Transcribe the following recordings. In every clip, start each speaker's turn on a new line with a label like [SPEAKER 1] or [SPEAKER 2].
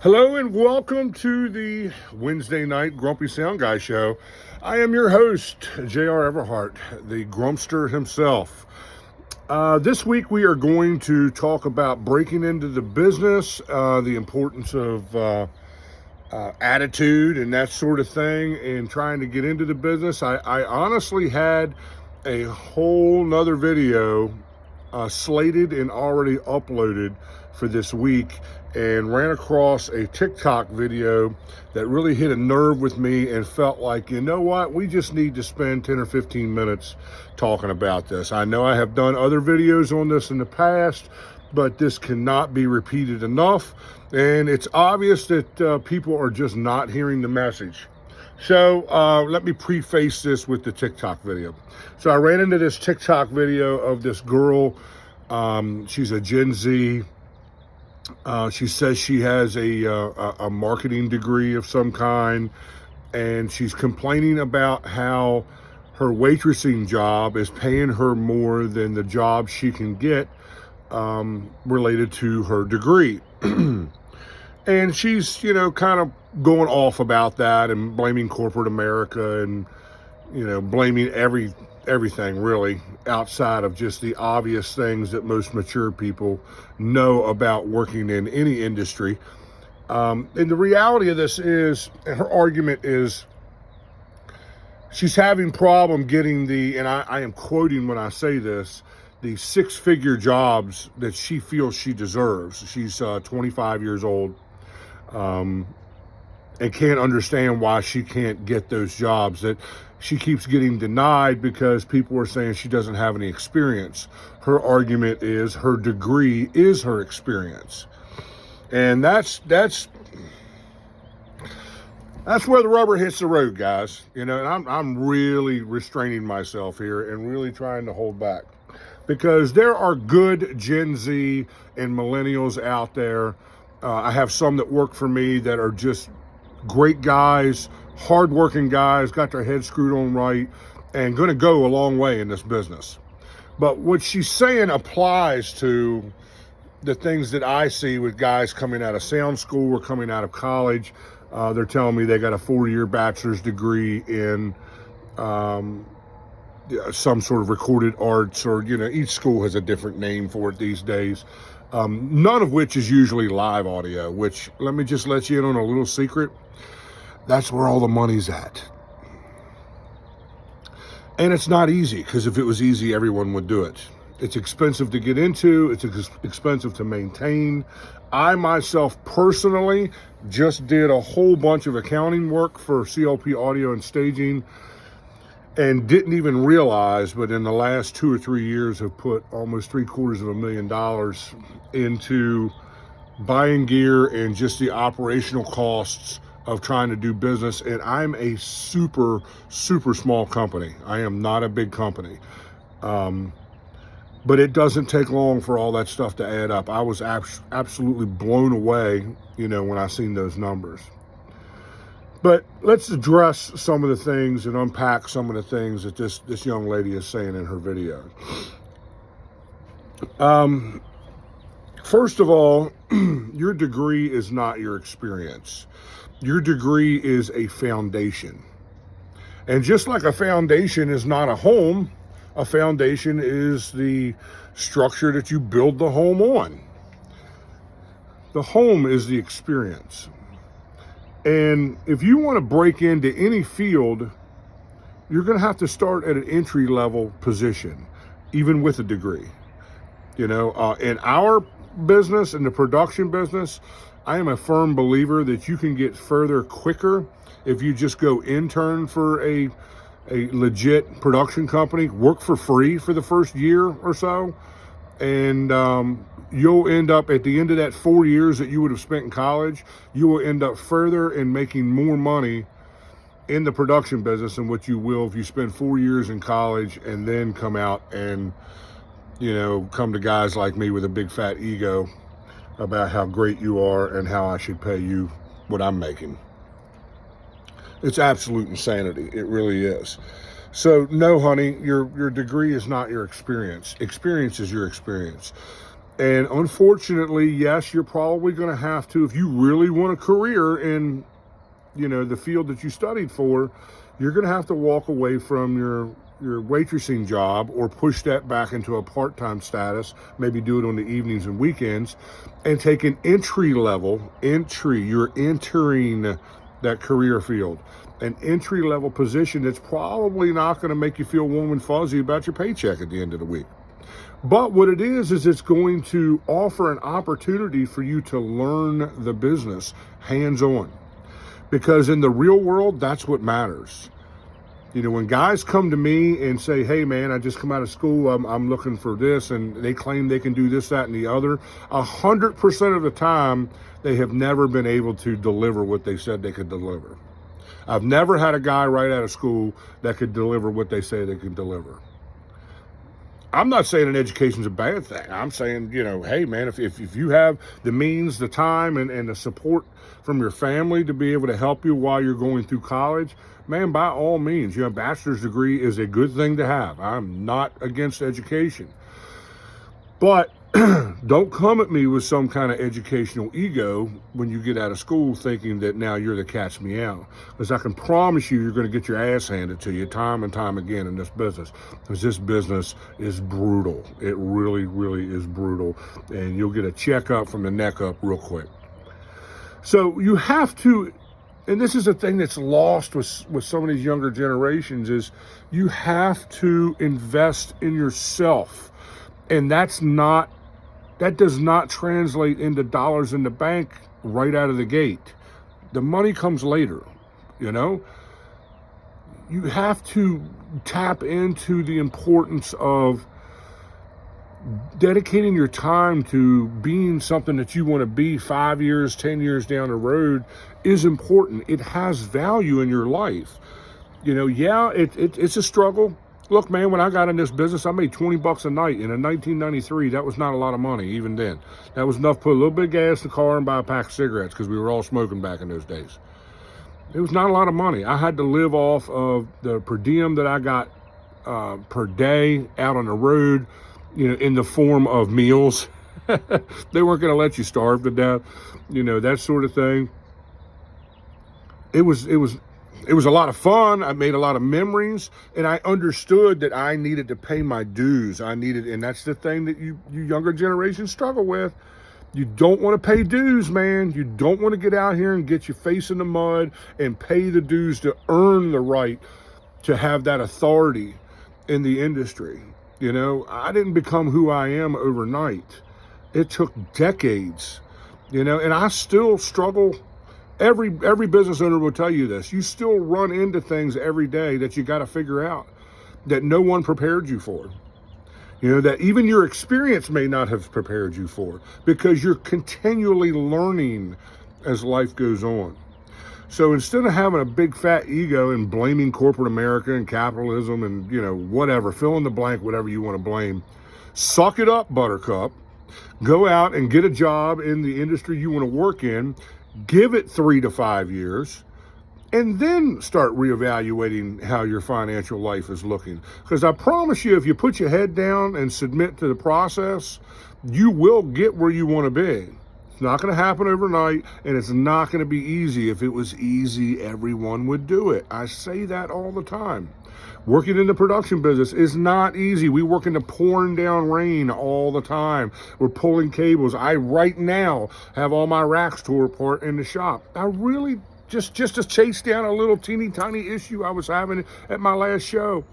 [SPEAKER 1] Hello and welcome to the Wednesday night Grumpy Sound Guy show. I am your host, J.R. Everhart, the Grumpster himself. This week we are going to talk about breaking into the business, the importance of attitude and that sort of thing, and trying to get into the business. I honestly had a whole nother video slated and already uploaded for this week, and ran across a TikTok video that really hit a nerve with me and felt like, you know what, we just need to spend 10 or 15 minutes talking about this. I know I have done other videos on this in the past, but this cannot be repeated enough, and it's obvious that people are just not hearing the message. So let me preface this with the TikTok video. So I ran into this TikTok video of this girl. She's a Gen Z. She says she has a marketing degree of some kind, and she's complaining about how her waitressing job is paying her more than the job she can get related to her degree. And she's, kind of going off about that and blaming corporate America and, blaming everything really outside of just the obvious things that most mature people know about working in any industry. And the reality of this is, and her argument is, she's having problem getting and I am quoting when I say this, the six-figure jobs that she feels she deserves. She's 25 years old. And can't understand why she can't get those jobs, that she keeps getting denied because people are saying she doesn't have any experience. Her argument is her degree is her experience. And that's where the rubber hits the road, guys. And I'm really restraining myself here and really trying to hold back, because there are good Gen Z and millennials out there. I have some that work for me that are just great guys, hardworking guys, got their heads screwed on right, and going to go a long way in this business. But what she's saying applies to the things that I see with guys coming out of sound school or coming out of college. They're telling me they got a 4-year bachelor's degree in some sort of recorded arts, or, each school has a different name for it these days. None of which is usually live audio, which, let me just let you in on a little secret. That's where all the money's at. And it's not easy, because if it was easy, everyone would do it. It's expensive to get into. It's expensive to maintain. I myself personally just did a whole bunch of accounting work for CLP Audio and Staging, and didn't even realize, but in the last 2 or 3 years have put almost $750,000 into buying gear and just the operational costs of trying to do business. And I'm a super, super small company. I am not a big company. But it doesn't take long for all that stuff to add up. I was absolutely blown away, when I seen those numbers. But let's address some of the things and unpack some of the things that this young lady is saying in her video. First of all, your degree is not your experience. Your degree is a foundation. And just like a foundation is not a home, a foundation is the structure that you build the home on. The home is the experience. And if you want to break into any field, you're going to have to start at an entry level position, even with a degree. In our business, in the production business, I am a firm believer that you can get further quicker if you just go intern for a legit production company, work for free for the first year or so, and you'll end up at the end of that 4 years that you would have spent in college, you will end up further and making more money in the production business than what you will if you spend 4 years in college and then come out and, come to guys like me with a big fat ego about how great you are and how I should pay you what I'm making. It's absolute insanity. It really is. So no, honey, your degree is not your experience. Experience is your experience. And unfortunately, yes, you're probably going to have to, if you really want a career in, the field that you studied for, you're going to have to walk away from your waitressing job or push that back into a part-time status, maybe do it on the evenings and weekends, and take an you're entering that career field, an entry-level position that's probably not going to make you feel warm and fuzzy about your paycheck at the end of the week. But what it is it's going to offer an opportunity for you to learn the business hands-on. Because in the real world, that's what matters. When guys come to me and say, hey man, I just come out of school, I'm looking for this, and they claim they can do this, that, and the other, 100% of the time, they have never been able to deliver what they said they could deliver. I've never had a guy right out of school that could deliver what they say they can deliver. I'm not saying an education's a bad thing. I'm saying, hey man, if you have the means, the time, and the support from your family to be able to help you while you're going through college, man, by all means, a bachelor's degree is a good thing to have. I'm not against education. But don't come at me with some kind of educational ego when you get out of school thinking that now you're the catch me out. Because I can promise you're going to get your ass handed to you time and time again in this business. Because this business is brutal. It really, really is brutal. And you'll get a checkup from the neck up real quick. So you have to, and this is a thing that's lost with some of these younger generations, is you have to invest in yourself. And that does not translate into dollars in the bank right out of the gate. The money comes later, You have to tap into the importance of dedicating your time to being something that you want to be 5 years, 10 years down the road is important. It has value in your life. It's a struggle. Look, man, when I got in this business, I made $20 a night. And in 1993, that was not a lot of money, even then. That was enough to put a little bit of gas in the car and buy a pack of cigarettes, because we were all smoking back in those days. It was not a lot of money. I had to live off of the per diem that I got per day out on the road, in the form of meals. They weren't going to let you starve to death, that sort of thing. It was a lot of fun. I made a lot of memories, and I understood that I needed to pay my dues. And that's the thing that you younger generations struggle with. You don't want to pay dues, man. You don't want to get out here and get your face in the mud and pay the dues to earn the right to have that authority in the industry. I didn't become who I am overnight. It took decades, and I still struggle. Every business owner will tell you this. You still run into things every day that you got to figure out that no one prepared you for. That even your experience may not have prepared you for, because you're continually learning as life goes on. So instead of having a big fat ego and blaming corporate America and capitalism and, whatever, fill in the blank, whatever you want to blame, suck it up, buttercup. Go out and get a job in the industry you want to work in. Give it 3 to 5 years, and then start reevaluating how your financial life is looking. Because I promise you, if you put your head down and submit to the process, you will get where you want to be. It's not going to happen overnight, and it's not going to be easy. If it was easy, everyone would do it. I say that all the time. Working in the production business is not easy. We work in the pouring down rain all the time. We're pulling cables. I right now have all my racks tore apart in the shop. I really just to chase down a little teeny tiny issue I was having at my last show.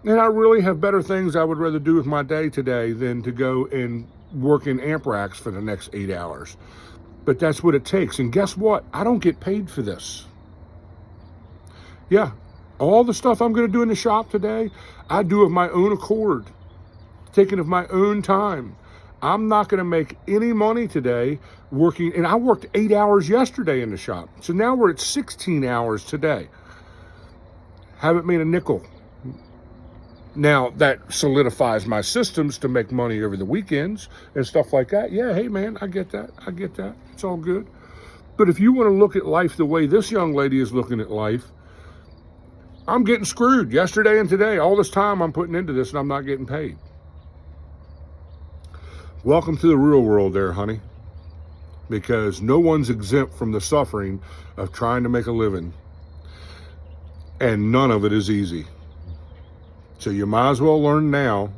[SPEAKER 1] And I really have better things I would rather do with my day today than to go and work in amp racks for the next 8 hours. But that's what it takes. And guess what? I don't get paid for this. Yeah. All the stuff I'm going to do in the shop today, I do of my own accord, taking of my own time. I'm not going to make any money today working, and I worked 8 hours yesterday in the shop. So now we're at 16 hours today. Haven't made a nickel. Now, that solidifies my systems to make money over the weekends and stuff like that. Yeah, hey, man, I get that. It's all good. But if you want to look at life the way this young lady is looking at life, I'm getting screwed yesterday and today. All this time I'm putting into this and I'm not getting paid. welcome to the real world there, honey. Because no one's exempt from the suffering of trying to make a living. And none of it is easy. So you might as well learn now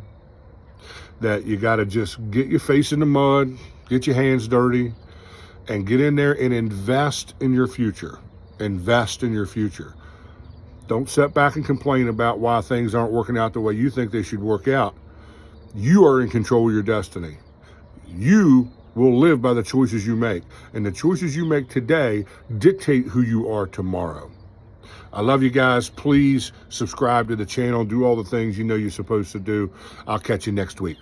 [SPEAKER 1] that you got to just get your face in the mud, get your hands dirty, and get in there and invest in your future. Invest in your future. Don't sit back and complain about why things aren't working out the way you think they should work out. You are in control of your destiny. You will live by the choices you make. And the choices you make today dictate who you are tomorrow. I love you guys. Please subscribe to the channel. Do all the things you know you're supposed to do. I'll catch you next week.